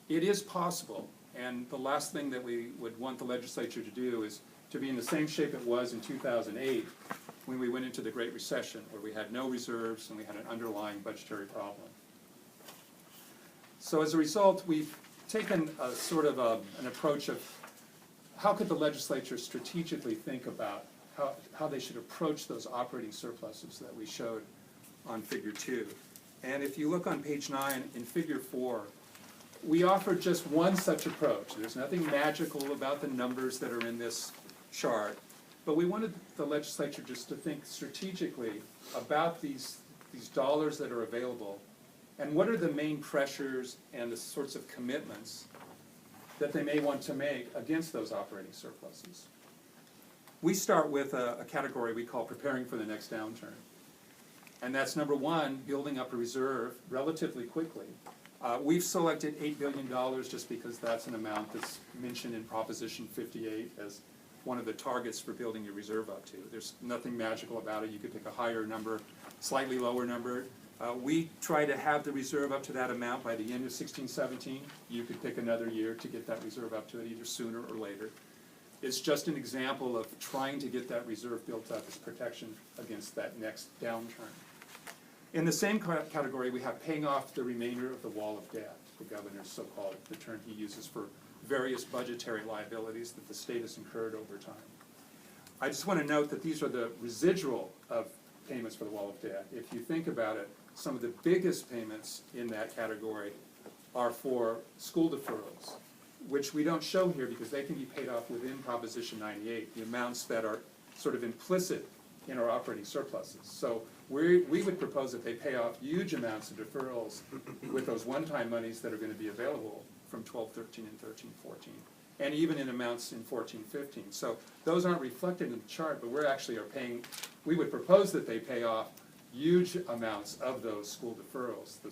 it is possible, and the last thing that we would want the legislature to do is to be in the same shape it was in 2008 when we went into the Great Recession, where we had no reserves and we had an underlying budgetary problem. So as a result, we've taken a sort of an approach of how could the legislature strategically think about how they should approach those operating surpluses that we showed on Figure 2. And if you look on page 9 in Figure 4, we offered just one such approach. There's nothing magical about the numbers that are in this chart, but we wanted the legislature just to think strategically about these dollars that are available and what are the main pressures and the sorts of commitments that they may want to make against those operating surpluses. We start with a category we call preparing for the next downturn. And that's number one, building up a reserve relatively quickly. We've selected $8 billion just because that's an amount that's mentioned in Proposition 58 as one of the targets for building your reserve up to. There's nothing magical about it. You could pick a higher number, slightly lower number. We try to have the reserve up to that amount by the end of 16-17. You could pick another year to get that reserve up to it, either sooner or later. It's just an example of trying to get that reserve built up as protection against that next downturn. In the same category, we have paying off the remainder of the wall of debt, the governor's so-called, the term he uses for various budgetary liabilities that the state has incurred over time. I just want to note that these are the residual of payments for the wall of debt. If you think about it, some of the biggest payments in that category are for school deferrals, which we don't show here because they can be paid off within Proposition 98, the amounts that are sort of implicit in our operating surpluses. So we would propose that they pay off huge amounts of deferrals with those one-time monies that are going to be available from 12-13 and 13-14, and even in amounts in 14-15. So those aren't reflected in the chart, but we would propose that they pay off huge amounts of those school deferrals.